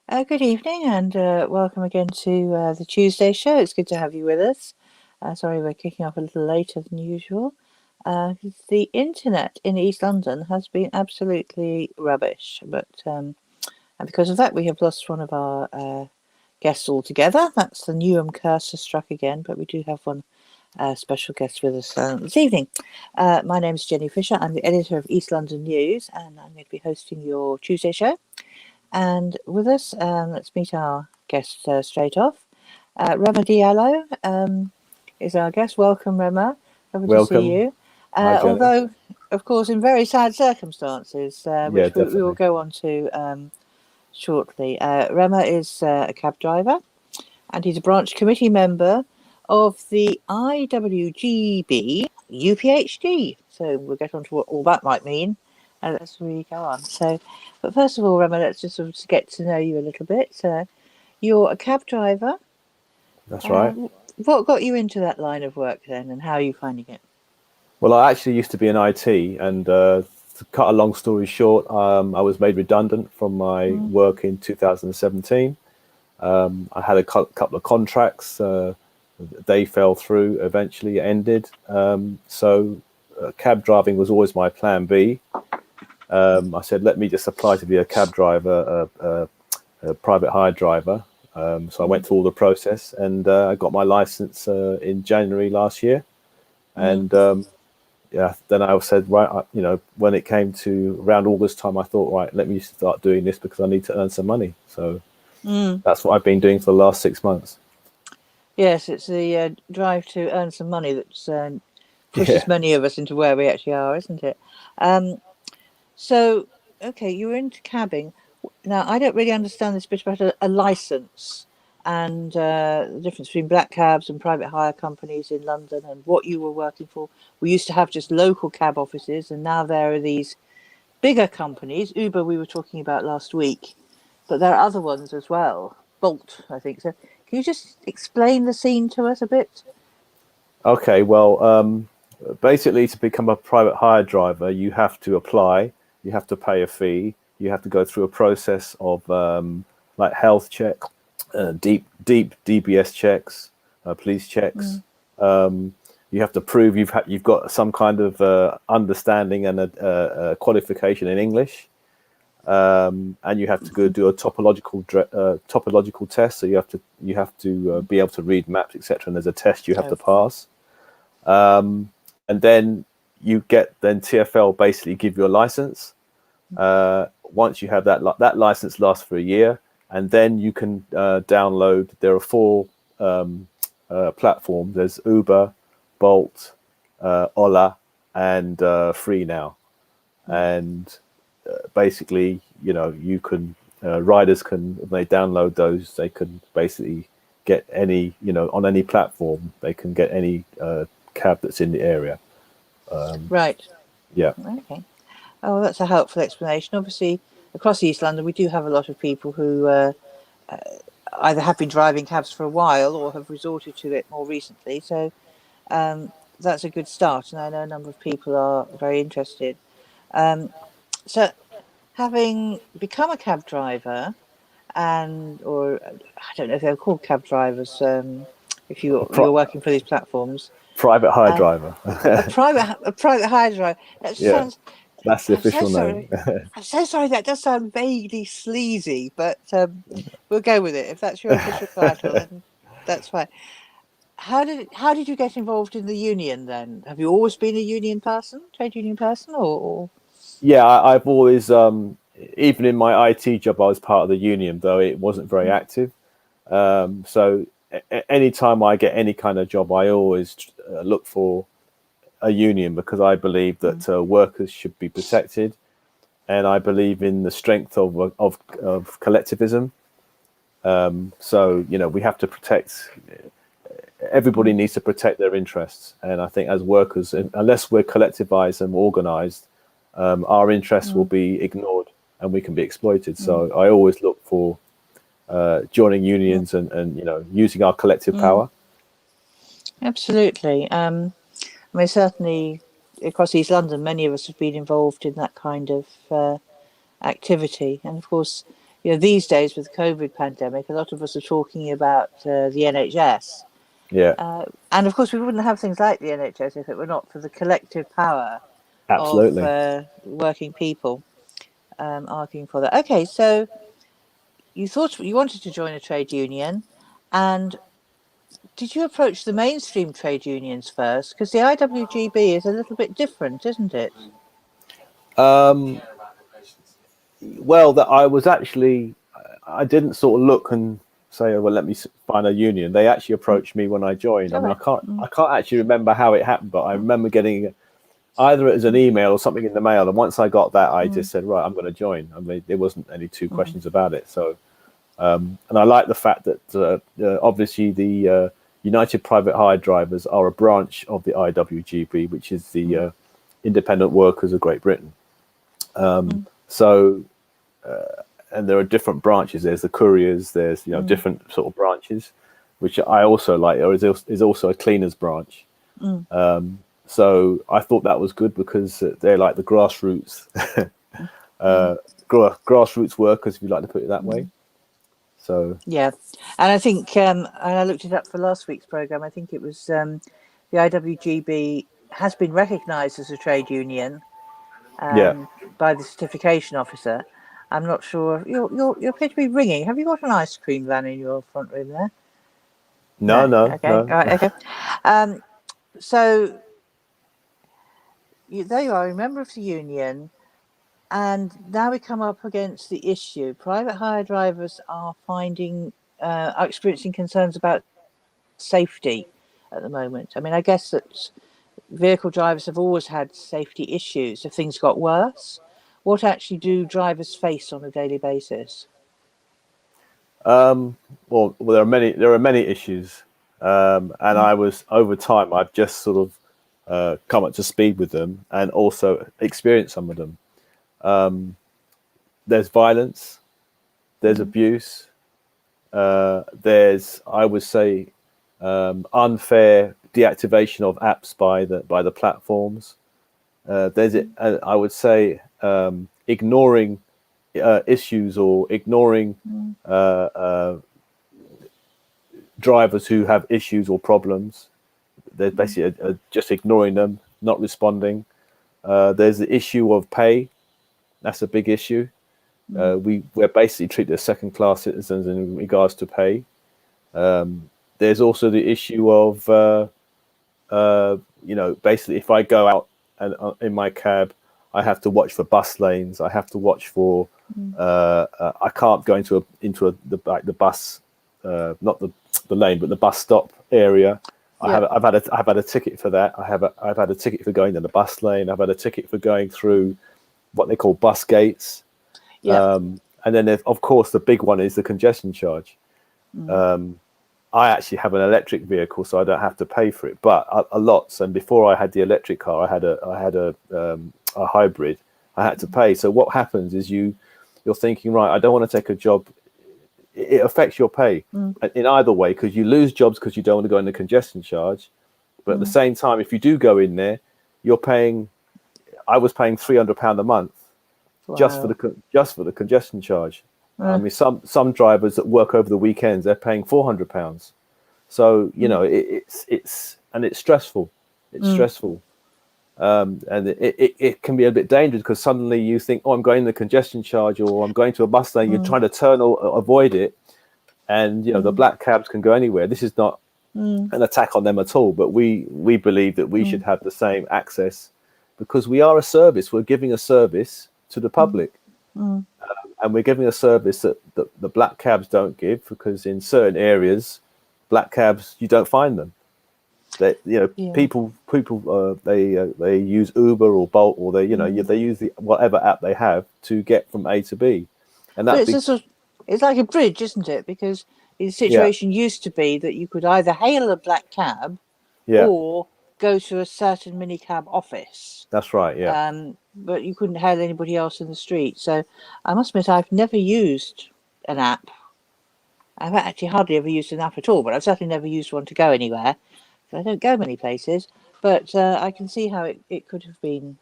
Good evening and welcome again to the Tuesday show. It's good to have you with us. Sorry, we're kicking off a little later than usual. The internet in East London has been absolutely rubbish, and because of that, we have lost one of our guests altogether. That's the Newham curse has struck again, but we do have one special guest with us this evening. My name is Jenny Fisher. I'm the editor of East London News, and I'm going to be hosting your Tuesday show. And with us, let's meet our guest straight off. Rema Diallo is our guest. Welcome, Rema. Lovely to see Welcome. you. Hi, Jenny. Although, of course, in very sad circumstances, Yeah, which we will definitely. go on to shortly. Rema is a cab driver, and he's a branch committee member of the IWGB UPHD. So we'll get on to what all that might mean as we go on. So, but first of all, Rema, let's just sort of get to know you a little bit. You're a cab driver. That's right. What got you into that line of work then, and how are you finding it? Well, I actually used to be in IT, and to cut a long story short, I was made redundant from my Mm. work in 2017. I had a couple of contracts. They fell through, eventually ended. Cab driving was always my plan B. I said, let me just apply to be a cab driver, a private hire driver. So I went through all the process, and I got my license in January last year. Mm. And yeah, then I said, right, when it came to around August time, I thought, right, let me start doing this because I need to earn some money. So Mm. that's what I've been doing for the last 6 months. Yes, it's the drive to earn some money that's Yeah. pushes many of us into where we actually are, isn't it? Um, So, okay, you were into cabbing. Now, I don't really understand this bit about a license and the difference between black cabs and private hire companies in London and what you were working for. We used to have just local cab offices, and now there are these bigger companies. Uber, we were talking about last week, but there are other ones as well. Bolt, I think. So, can you just explain the scene to us a bit? Okay. Well, basically, to become a private hire driver, you have to apply, you have to pay a fee, you have to go through a process of like health check, deep DBS checks, police checks. Mm. You have to prove you've got some kind of understanding and a qualification in English, and you have to go do a topological test. So you have to be able to read maps, etc. And there's a test you have to Oh, pass, and then then TfL basically give you a license. Once you have that license lasts for a year, and then you can download. There are four platforms. There's Uber, Bolt, Ola, and Free now. And basically, you can riders can, when they download those, they can basically get any, on any platform, they can get any cab that's in the area. right. Yeah. Okay. Oh, that's a helpful explanation. Obviously, across East London, we do have a lot of people who either have been driving cabs for a while or have resorted to it more recently. So um, that's a good start, and I know a number of people are very interested. Um, so, having become a cab driver, or I don't know if they're called cab drivers, if you're Pri- working for these platforms, Private hire uh, driver. a private hire driver. That Yeah, sounds. that's the I'm so official name. sorry. I'm so sorry. That does sound vaguely sleazy, but we'll go with it. If that's your official title, then that's fine. How did you get involved in the union then? Have you always been a union person, trade union person, or? Yeah, I've always, even in my IT job, I was part of the union, though it wasn't very active. So anytime I get any kind of job, I always look for a union because I believe Mm, that workers should be protected, and I believe in the strength of collectivism. So we have to protect. Everybody mm, needs to protect their interests, and I think as workers, unless we're collectivized and organised, our interests will mm, be ignored and we can be exploited. mm, So I always look for joining mm, unions and using our collective mm. power. Absolutely. I mean, certainly across East London, many of us have been involved in that kind of activity, and of course, these days with the COVID pandemic, a lot of us are talking about the NHS. Yeah, And of course, we wouldn't have things like the NHS if it were not for the collective power of absolutely. working people arguing for that. Okay, so you thought you wanted to join a trade union, and did you approach the mainstream trade unions first? Because the IWGB is a little bit different, isn't it? Well, that I was actually, I didn't sort of look and say, oh, well, let me find a union. They actually approached me when I joined. I mean, Okay. I can't actually remember how it happened, but I remember getting either as an email or something in the mail. And once I got that, I just said, right, I'm going to join. I mean, there wasn't any two questions about it. So, and I like the fact that obviously the United Private Hire Drivers are a branch of the IWGB, which is the Independent Workers of Great Britain. So, and there are different branches. There's the couriers. There's different sort of branches, which I also like. There is also a cleaners branch. So I thought that was good because they're like the grassroots, grassroots workers, if you like to put it that way. So Yeah, and I think and I looked it up for last week's program. I think it was the IWGB has been recognised as a trade union yeah, by the certification officer. I'm not sure. You appear to be ringing. Have you got an ice cream van in your front room there? no, No. no, Okay. no. All right. Okay. So there you are, a member of the union, and now we come up against the issue. Private hire drivers are experiencing concerns about safety at the moment. I mean, I guess that vehicle drivers have always had safety issues. If things got worse, what actually do drivers face on a daily basis? Well, there are many issues, and I was over time. I've just sort of come up to speed with them, and also experienced some of them. There's violence, there's abuse, there's, I would say, unfair deactivation of apps by the platforms. There's it. I would say ignoring issues or ignoring drivers who have issues or problems. They're basically just ignoring them, not responding. There's the issue of pay. That's a big issue. We're basically treated as second-class citizens in regards to pay. There's also the issue of, basically if I go out and in my cab, I have to watch for bus lanes. I have to watch for. I can't go into the bus, not the lane, but the bus stop area. Yeah. I've had a ticket for that. I've had a ticket for going in the bus lane. I've had a ticket for going through what they call bus gates. Yeah. And then of course the big one is the congestion charge. I actually have an electric vehicle, so I don't have to pay for it. But a lot. And before I had the electric car, I had a hybrid. I had to pay. So what happens is you're thinking, right, I don't want to take a job. It affects your pay in either way, because you lose jobs because you don't want to go in the congestion charge. But at the same time, if you do go in there, you're paying. I was paying £300 a month just for the congestion charge. I mean, some drivers that work over the weekends, they're paying £400. So it's stressful. It's stressful, and it can be a bit dangerous because suddenly you think, oh, I'm going the congestion charge, or I'm going to a bus lane. You're trying to turn or avoid it, and the black cabs can go anywhere. This is not an attack on them at all, but we believe that we should have the same access because we are a service. We're giving a service to the public. And we're giving a service that the black cabs don't give, because in certain areas, black cabs, you don't find them. People they use Uber or Bolt, or they use whatever app they have to get from A to B, and But it's like a bridge, isn't it? Because the situation used to be that you could either hail a black cab or go to a certain minicab office. That's right. But you couldn't hail anybody else in the street. So I must admit, I've never used an app. I've actually hardly ever used an app at all, but I've certainly never used one to go anywhere. So I don't go many places. But I can see how it could have been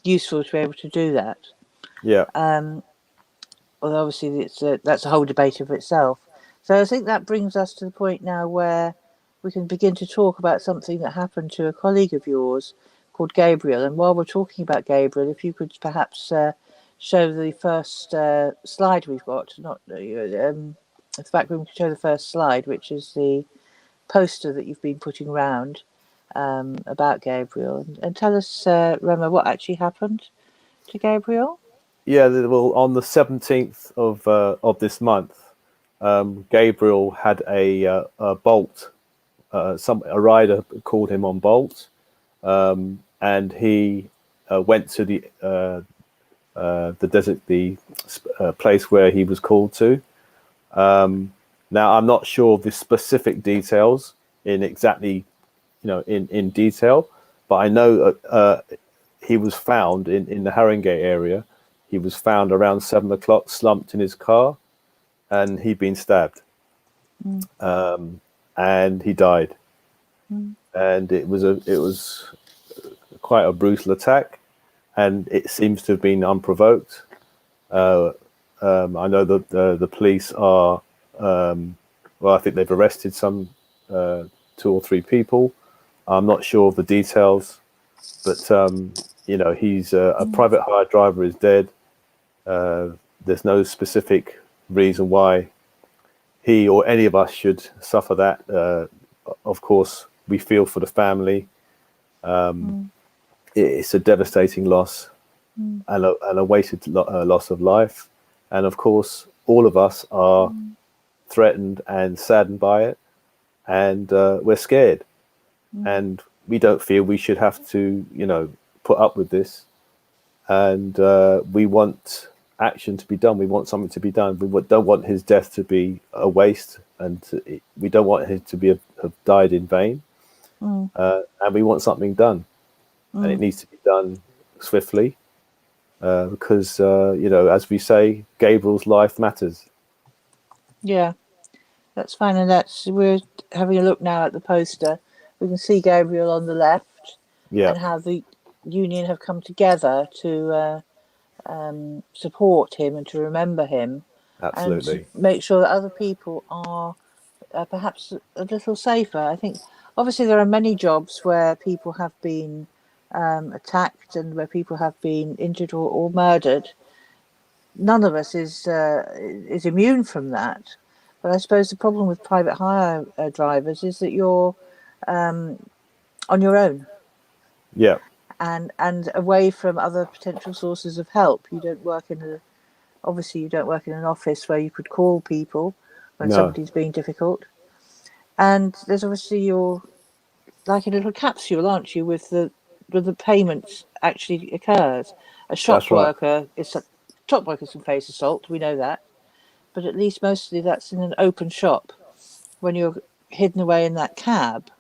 useful to be able to do that. Yeah. although obviously that's a whole debate of itself. So I think that brings us to the point now where we can begin to talk about something that happened to a colleague of yours called Gabriel. And while we're talking about Gabriel, if you could perhaps show the first slide we've got, not in fact, we can show the first slide, which is the poster that you've been putting around about Gabriel, and tell us, Rema, what actually happened to Gabriel. Yeah, well, on the 17th of this month, Gabriel had a Bolt. A rider called him on Bolt, and he went to the place where he was called to. Now, I'm not sure of the specific details in detail, but I know he was found in the Haringey area. He was found around 7 o'clock, slumped in his car, and he'd been stabbed. And he died. And it was quite a brutal attack, and it seems to have been unprovoked. I know that the police are, I think they've arrested some 2 or 3 people. I'm not sure of the details, but he's a private hire driver is dead. There's no specific reason why he or any of us should suffer that. Of course, we feel for the family. It's a devastating loss and a wasted loss of life. And of course, all of us are threatened and saddened by it. And we're scared. And we don't feel we should have to, put up with this. And we want action to be done. We want something to be done. We don't want his death to be a waste, and we don't want him to have died in vain. And we want something done, and it needs to be done swiftly, because as we say, Gabriel's life matters. Yeah, that's fine, and we're having a look now at the poster. We can see Gabriel on the left, and how the union have come together to support him and to remember him. Absolutely. And to make sure that other people are perhaps a little safer. I think obviously there are many jobs where people have been attacked and where people have been injured or murdered. None of us is immune from that. But I suppose the problem with private hire drivers is that you're on your own. Yeah. And away from other potential sources of help. You don't work in an office where you could call people when somebody's being difficult. And there's obviously you're like a little capsule, aren't you, with the payments actually occurs. A shop worker can face assault, we know that. But at least mostly that's in an open shop. When you're hidden away in that cab,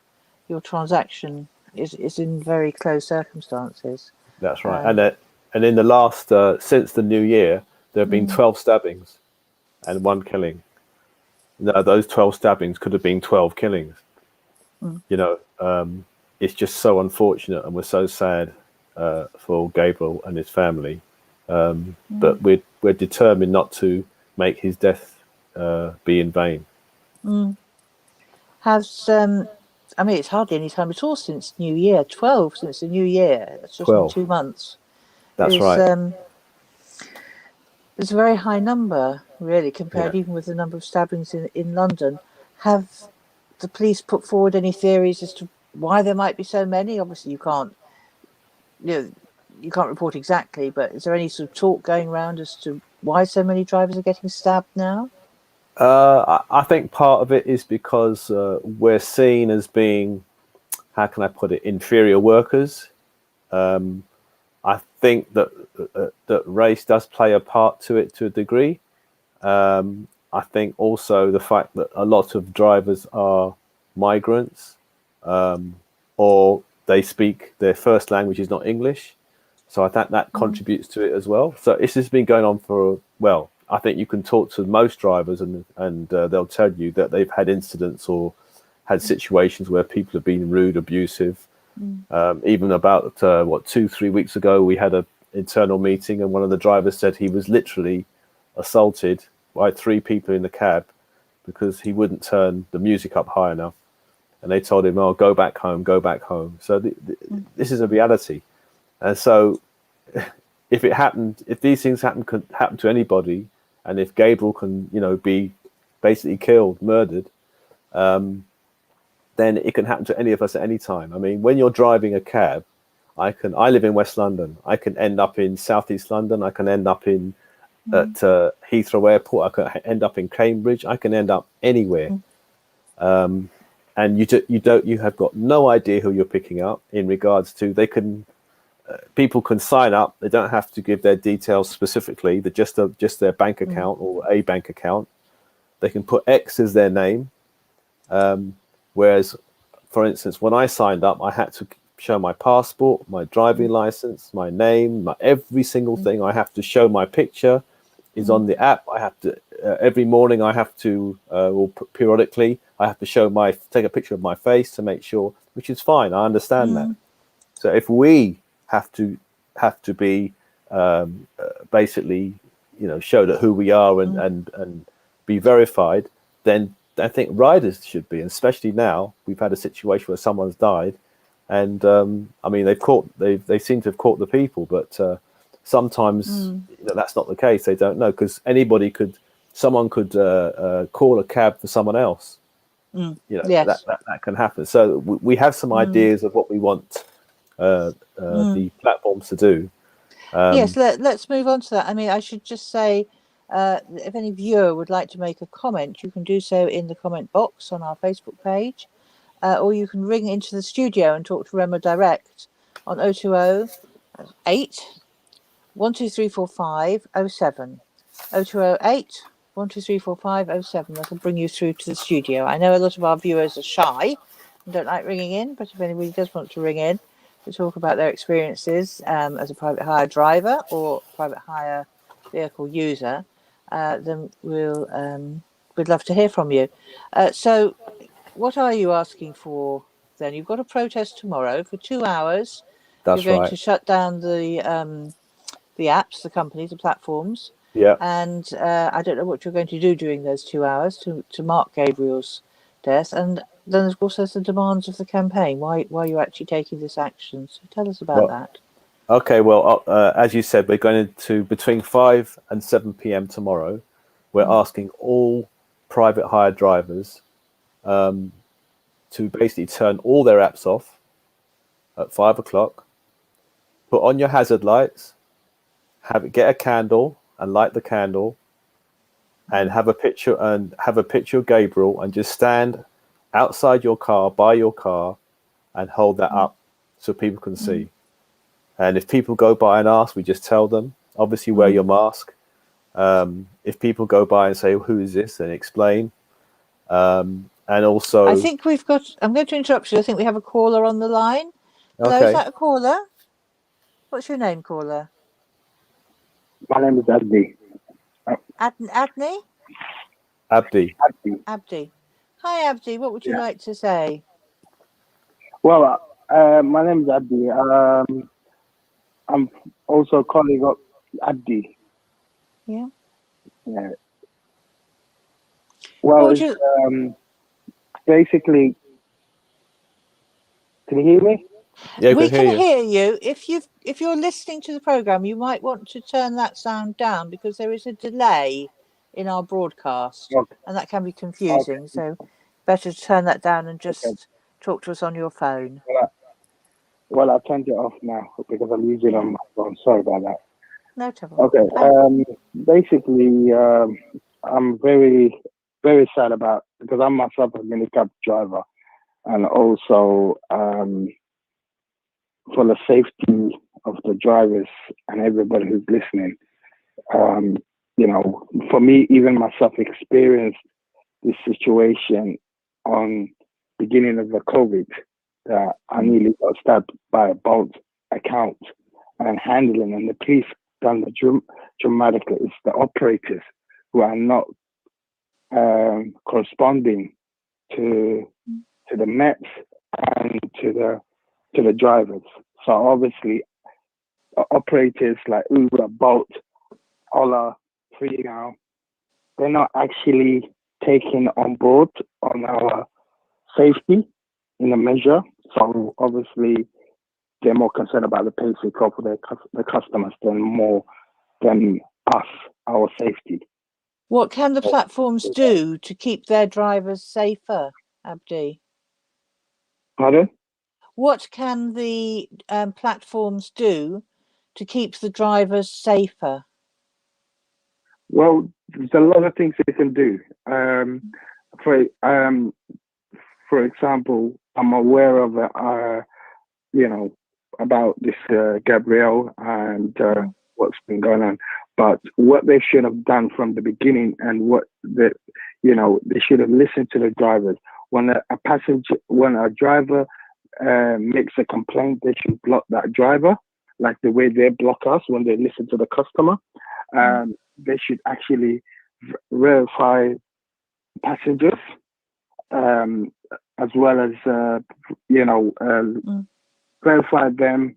your transaction is in very close circumstances. That's right. And in the last, since the new year, there have been 12 stabbings and 1 killing. Now, those 12 stabbings could have been 12 killings. It's just so unfortunate, and we're so sad for Gabriel and his family. But we're determined not to make his death be in vain. It's hardly any time at all since New Year. 12 since the New Year. That's just 12. In 2 months. That's right. It's a very high number, really, compared even with the number of stabbings in London. Have the police put forward any theories as to why there might be so many? Obviously, you can't report exactly, but is there any sort of talk going around as to why so many drivers are getting stabbed now? I think part of it is because we're seen as being, how can I put it, inferior workers. I think that race does play a part to it to a degree. I think also the fact that a lot of drivers are migrants, or they speak, their first language is not English. So I think that contributes to it as well. So this has been going on for, I think you can talk to most drivers and they'll tell you that they've had incidents or had situations where people have been rude, abusive. Even about 2-3 weeks ago, we had an internal meeting, and one of the drivers said he was literally assaulted by 3 people in the cab because he wouldn't turn the music up high enough, and they told him, "Oh, go back home, go back home." So this is a reality, and so if these things could happen to anybody, and if Gabriel can, be basically killed, murdered, then it can happen to any of us at any time. I mean, when you're driving a cab, I live in West London. I can end up in Southeast London. I can end up at Heathrow Airport. I can end up in Cambridge. I can end up anywhere. And you have got no idea who you're picking up in regards to, people can sign up. They don't have to give their details specifically. They're just their bank account or a bank account. They can put X as their name. Whereas, for instance, when I signed up, I had to show my passport, my driving license, my name, every single thing. I have to show my picture is on the app. I have to every morning. I have to, or periodically, I have to take a picture of my face to make sure, which is fine. I understand that. So if we have to be basically, show that who we are and be verified, then I think riders should be, and especially now we've had a situation where someone's died, and I mean they seem to have caught the people, but sometimes that's not the case. They don't know, because someone could call a cab for someone else. Yes. That can happen. So we have some ideas of what we want the platforms to do. Yes, let's move on to that. I mean, I should just say, if any viewer would like to make a comment, you can do so in the comment box on our Facebook page, or you can ring into the studio and talk to Rema direct on 020 8 12345 07. 0208 12345 07. That'll bring you through to the studio. I know a lot of our viewers are shy and don't like ringing in, but if anybody does want to ring in to talk about their experiences as a private hire driver or private hire vehicle user, then we'd love to hear from you. So what are you asking for then? You've got a protest tomorrow for 2 hours. That's You're going right. to shut down the apps, the companies, the platforms. Yeah. And I don't know what you're going to do during those 2 hours to mark Gabriel's death. And then, of course, there's the demands of the campaign. Why you're actually taking this action? So tell us about that. Okay. Well, as you said, we're going to between 5 and 7 p.m. tomorrow. We're asking all private hire drivers to basically turn all their apps off at 5 o'clock. Put on your hazard lights. Get a candle and light the candle, and have a picture of Gabriel, and just stand outside your car, by your car, and hold that up so people can see. And if people go by and ask, we just tell them, obviously wear your mask. If people go by and say, "Who is this?" then explain. And also, I think I'm going to interrupt you. I think we have a caller on the line. Hello, okay. Is that a caller? What's your name, caller? My name is Abdi. Adney? Abdi. Abdi. Hi, Abdi. What would you like to say? Well, my name is Abdi. I'm also a colleague of Abdi. Yeah. Yeah. Well, basically, can you hear me? Yeah, we can hear you. If you're listening to the program, you might want to turn that sound down because there is a delay in our broadcast, and that can be confusing. Okay. So, better to turn that down and just talk to us on your phone. Well, I turned it off now because I'm using it on my phone. Sorry about that. No trouble. Okay. Basically, I'm very, very sad about, because I'm myself a minicab driver, and also for the safety of the drivers and everybody who's listening. For me, even myself experienced this situation on beginning of the COVID, that I nearly got stabbed by a Bolt account and handling, and the police done the dramatically. It's the operators who are not corresponding to the METs and to the drivers. So obviously, operators like Uber, Bolt, Ola, free now, they're not actually taking on board on our safety in a measure. So obviously, they're more concerned about the basic of the customers than us, our safety. What can the platforms do to keep their drivers safer, Abdi? Pardon? What can the platforms do to keep the drivers safer? Well, there's a lot of things they can do. For example, I'm aware of about this Gabrielle and what's been going on. But what they should have done from the beginning, and they should have listened to the drivers. When a driver makes a complaint, they should block that driver, like the way they block us when they listen to the customer. They should actually verify passengers, as well as verify them.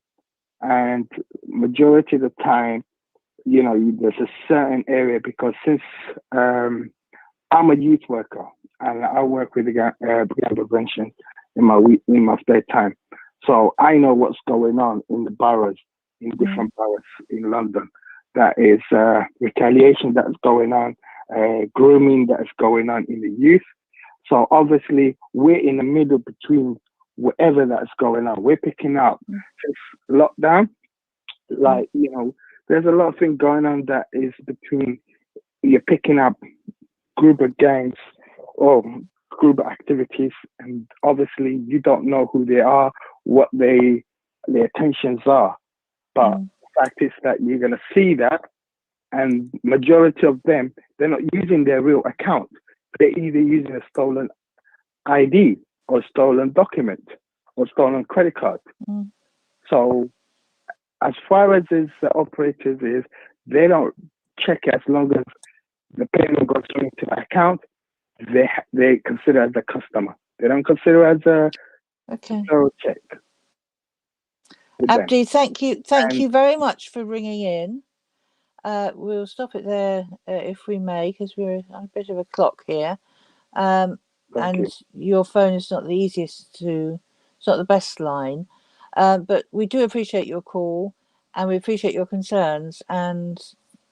And majority of the time, there's a certain area, because since I'm a youth worker and I work with the gang prevention in my spare time, so I know what's going on in the boroughs, in different boroughs in London. That is retaliation that's going on, grooming that's going on in the youth. So obviously we're in the middle between whatever that's going on. We're picking up since lockdown, there's a lot of things going on that is between, you're picking up group of gangs or group of activities, and obviously you don't know who they are, what their intentions are. But the fact is that you're going to see that, and majority of them, they're not using their real account. They're either using a stolen ID or stolen document or stolen credit card. So as far as the operators is, they don't check as long as the payment goes into the account. They consider as a customer. They don't consider as a thorough check. Abdi, thank you very much for ringing in. We'll stop it there if we may, because we're on a bit of a clock here. And your phone is not the easiest it's not the best line. But we do appreciate your call, and we appreciate your concerns. And,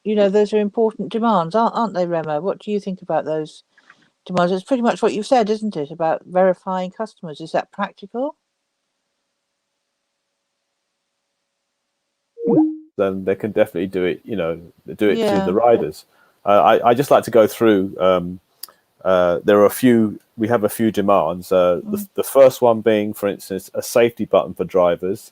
those are important demands, aren't they, Rema? What do you think about those demands? It's pretty much what you've said, isn't it, about verifying customers? Is that practical? Then they can definitely do it, to the riders. I just like to go through, we have a few demands. The first one being, for instance, a safety button for drivers.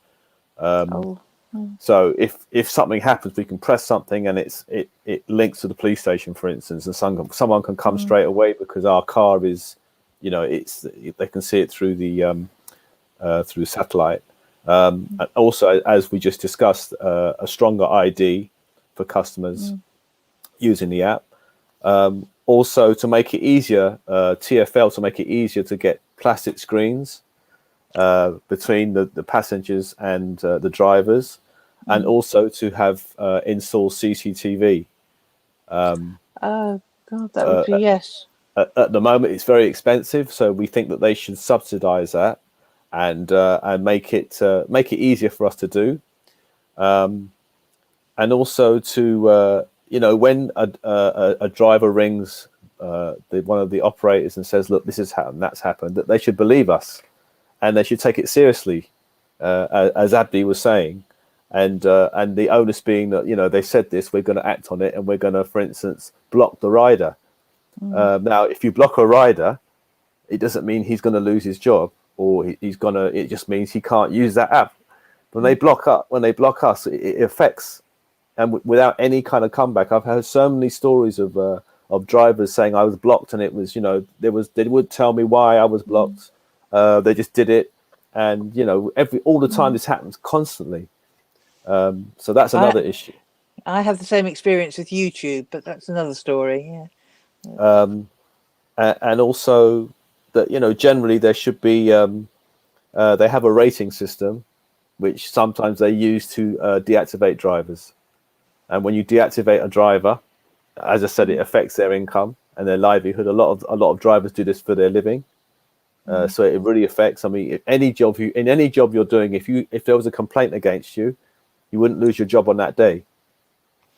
So if something happens, we can press something and it links to the police station, for instance, and someone can come straight away because our car is, they can see it through the through satellite. And also, as we just discussed, a stronger ID for customers using the app. Also, to make it easier, TfL, to make it easier to get plastic screens between the passengers and the drivers, and also to have install CCTV. Oh God, that would be yes. At the moment, it's very expensive, so we think that they should subsidise that and make it easier for us to do, and also to when a driver rings one of the operators and says, "Look, this has happened, that's happened," that they should believe us, and they should take it seriously, as Abdi was saying, and the onus being that they said this, we're going to act on it, and we're going to, for instance, block the rider. Now, if you block a rider, it doesn't mean he's going to lose his job, or it just means he can't use that app. When they block us, it affects, and without any kind of comeback. I've heard so many stories of drivers saying I was blocked, and it was they would tell me why I was blocked. They just did it, and all the time this happens constantly. So that's another issue. I have the same experience with YouTube, but that's another story. Yeah. And also that generally there should be they have a rating system, which sometimes they use to deactivate drivers. And when you deactivate a driver, as I said, it affects their income and their livelihood. A lot of drivers do this for their living, so it really affects. I mean, in any job you're doing, if there was a complaint against you, you wouldn't lose your job on that day.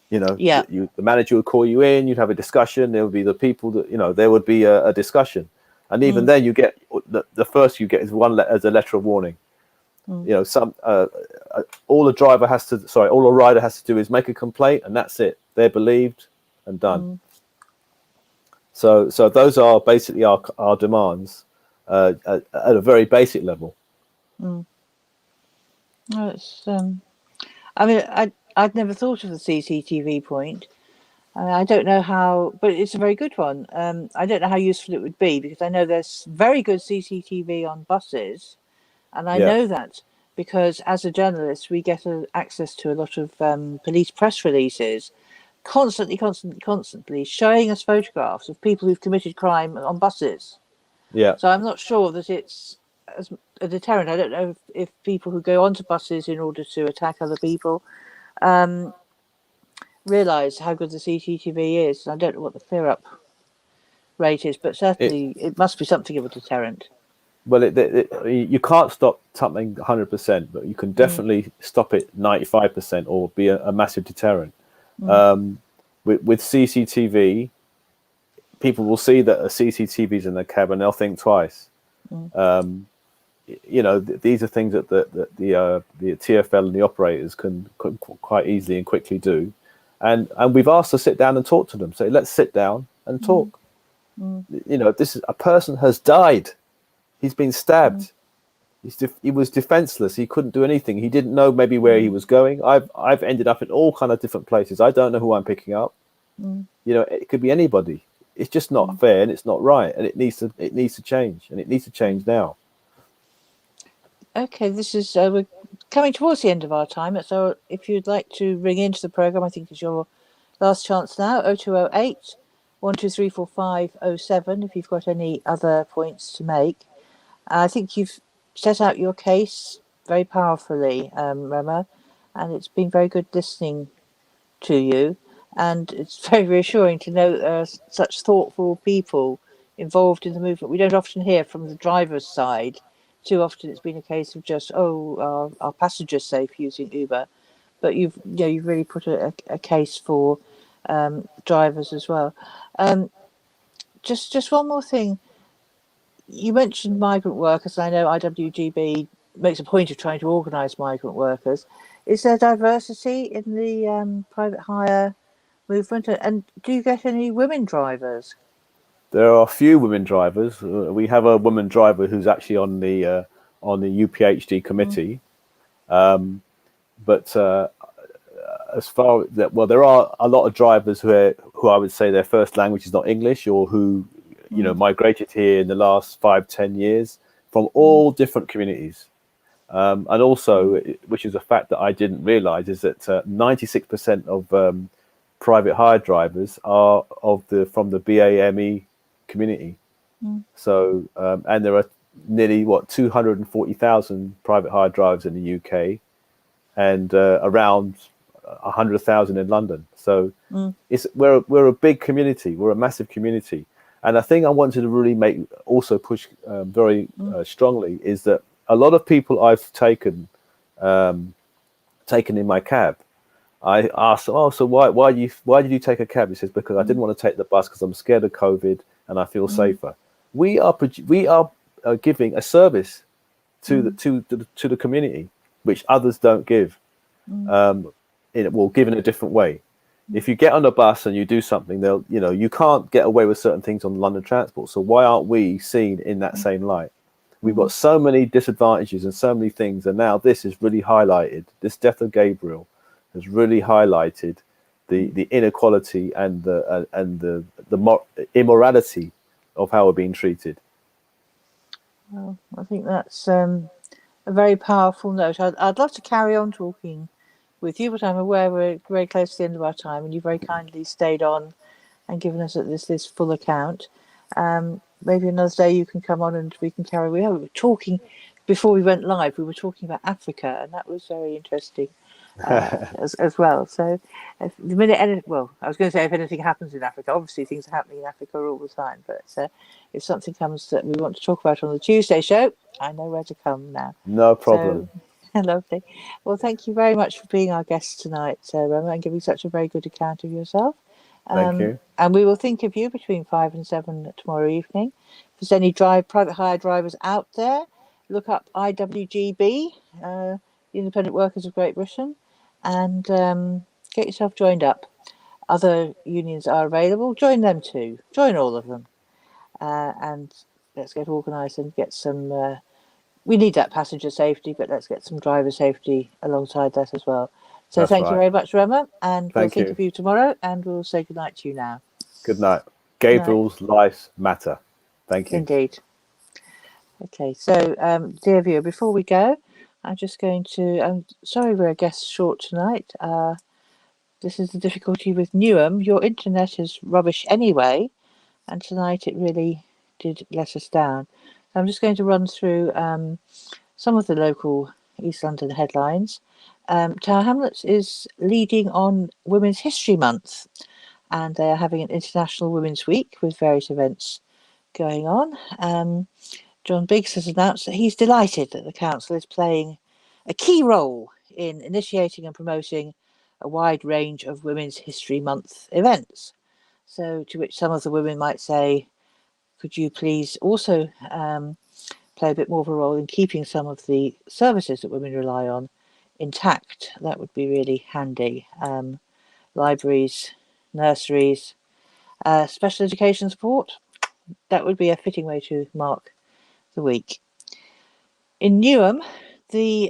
You know, Yeah. the manager would call you in. You'd have a discussion. There would be the people that there would be a discussion, and even then, you get the first you get is as a letter of warning. All a rider has to do is make a complaint, and that's it. They're believed and done. So those are basically our demands at a very basic level. No, it's I mean, I'd never thought of the CCTV point. I don't know how, but it's a very good one. I don't know how useful it would be, because I know there's very good CCTV on buses, and I know that because as a journalist we get access to a lot of police press releases, constantly showing us photographs of people who've committed crime on buses. Yeah. So I'm not sure that it's as a deterrent. I don't know if people who go onto buses in order to attack other people realise how good the CCTV is. I don't know what the clear-up rate is, but certainly it must be something of a deterrent. Well, you can't stop something 100%, but you can definitely stop it 95% or be a massive deterrent. With CCTV, people will see that a CCTV is in their cab and they'll think twice. These are things that the TfL and the operators can quite easily and quickly do. And we've asked to sit down and talk to them. So let's sit down and talk. This is a person has died. He's been stabbed. He was defenseless. He couldn't do anything. He didn't know maybe where he was going. I've ended up in all kind of different places. I don't know who I'm picking up. It could be anybody. It's just not fair, and it's not right, and it needs to change, and it needs to change now. Okay, this is we're coming towards the end of our time. So if you'd like to ring into the programme, I think it's your last chance now. 0208 1234 if you've got any other points to make. I think you've set out your case very powerfully, Rema, and it's been very good listening to you. And it's very reassuring to know that there are such thoughtful people involved in the movement. We don't often hear from the driver's side. Too often it's been a case of just, are passengers safe using Uber? But you've really put a case for drivers as well. Just one more thing. You mentioned migrant workers. I know IWGB makes a point of trying to organise migrant workers. Is there diversity in the private hire movement? And do you get any women drivers? There are a few women drivers. We have a woman driver who's actually on the UPHD committee. But as far as that, well, there are a lot of drivers who I would say their first language is not English, or who migrated here in the last 5-10 years from all different communities. And also, which is a fact that I didn't realize, is that 96% of private hire drivers are from the BAME community. So, and there are nearly 240,000 private hire drivers in the UK, and around 100,000 in London. So we're a big community. We're a massive community. And I think I wanted to really push very strongly is that a lot of people I've taken in my cab, I asked, so why did you take a cab? He says, because I didn't want to take the bus because I'm scared of COVID and I feel safer. We are giving a service to the community, which others don't give. Give in a different way. If you get on a bus and you do something, you can't get away with certain things on London transport. So why aren't we seen in that same light? We've got so many disadvantages and so many things, and now this is really highlighted. This death of Gabriel has really highlighted the inequality and the immorality of how we're being treated. Well, I think that's a very powerful note. I'd love to carry on talking with you, but I'm aware we're very close to the end of our time, and you very kindly stayed on and given us this full account. Maybe another day you can come on and we can carry. We were talking before we went live. We were talking about Africa, and that was very interesting. as well. So the minute, I was going to say if anything happens in Africa, obviously things are happening in Africa all the time. But if something comes that we want to talk about on the Tuesday show, I know where to come now. No problem. So lovely. Well, thank you very much for being our guest tonight, Rema, and giving such a very good account of yourself. Thank you. And we will think of you between 5 and 7 tomorrow evening. If there's any private hire drivers out there, look up IWGB, the Independent Workers of Great Britain, and get yourself joined up. Other unions are available. Join them too. Join all of them. And let's get organised and get some... we need that passenger safety, but let's get some driver safety alongside that as well. So That's thank you right. very much, Rema, and we'll Thank think you. of you tomorrow, and we'll say goodnight to you now. Good night. Gabriel's lives matter. Thank you. Indeed. Okay, so dear viewer, before we go, I'm just going to... I'm sorry we're a guest short tonight. This is the difficulty with Newham. Your internet is rubbish anyway, and tonight it really did let us down. I'm just going to run through some of the local East London headlines. Tower Hamlets is leading on Women's History Month, and they are having an International Women's Week with various events going on. John Biggs has announced that he's delighted that the council is playing a key role in initiating and promoting a wide range of Women's History Month events. So, to which some of the women might say, could you please also play a bit more of a role in keeping some of the services that women rely on intact? That would be really handy. Libraries, nurseries, special education support. That would be a fitting way to mark the week. In Newham, the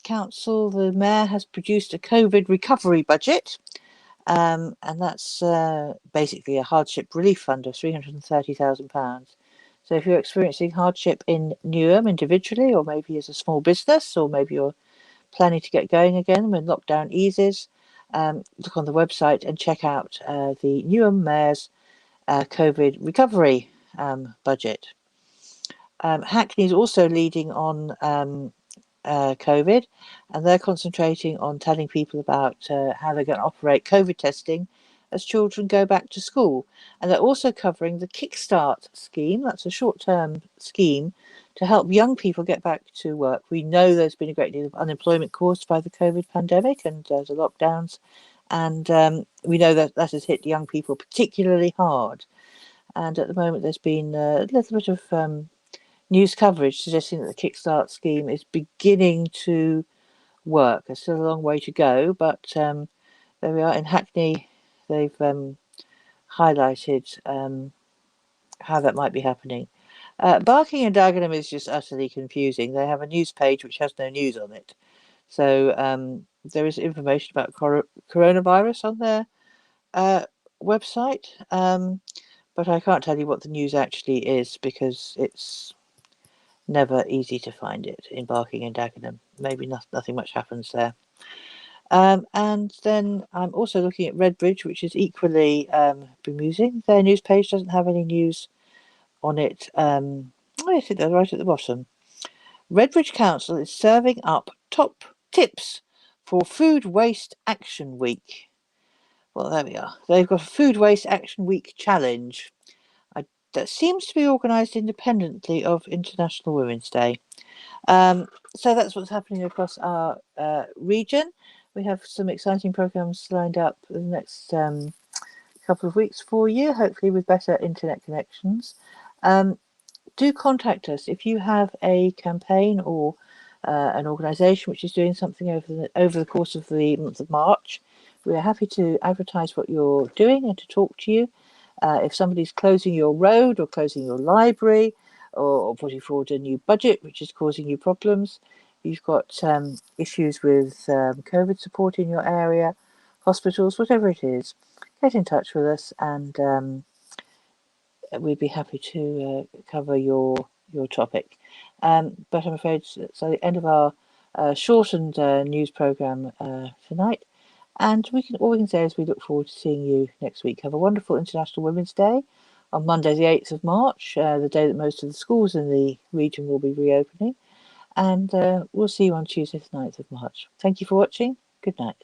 council, the mayor has produced a COVID recovery budget, and that's basically a hardship relief fund of £330,000. So if you're experiencing hardship in Newham individually, or maybe as a small business, or maybe you're planning to get going again when lockdown eases, look on the website and check out the Newham Mayor's COVID recovery budget. Hackney is also leading on COVID, and they're concentrating on telling people about how they're going to operate COVID testing as children go back to school. And they're also covering the Kickstart scheme. That's a short-term scheme to help young people get back to work. We know there's been a great deal of unemployment caused by the COVID pandemic and the lockdowns, and we know that that has hit young people particularly hard. And at the moment, there's been a little bit of news coverage suggesting that the Kickstart scheme is beginning to work. There's still a long way to go, but there we are in Hackney. They've highlighted how that might be happening. Barking and Dagenham is just utterly confusing. They have a news page which has no news on it. So there is information about coronavirus on their website, but I can't tell you what the news actually is because it's never easy to find it in Barking and Dagenham. Maybe nothing much happens there. And then I'm also looking at Redbridge, which is equally bemusing. Their news page doesn't have any news on it. I think they're right at the bottom. Redbridge Council is serving up top tips for Food Waste Action Week. Well, there we are. They've got a Food Waste Action Week challenge that seems to be organised independently of International Women's Day. So that's what's happening across our region. We have some exciting programmes lined up in the next couple of weeks for you, hopefully with better internet connections. Do contact us if you have a campaign or an organisation which is doing something over the course of the month of March. We are happy to advertise what you're doing and to talk to you. If somebody's closing your road or closing your library or putting forward a new budget which is causing you problems, you've got issues with COVID support in your area, hospitals, whatever it is, get in touch with us and we'd be happy to cover your topic. But I'm afraid it's the end of our shortened news programme tonight. And all we can say is we look forward to seeing you next week. Have a wonderful International Women's Day on Monday, the 8th of March, the day that most of the schools in the region will be reopening. And we'll see you on Tuesday, the 9th of March. Thank you for watching. Good night.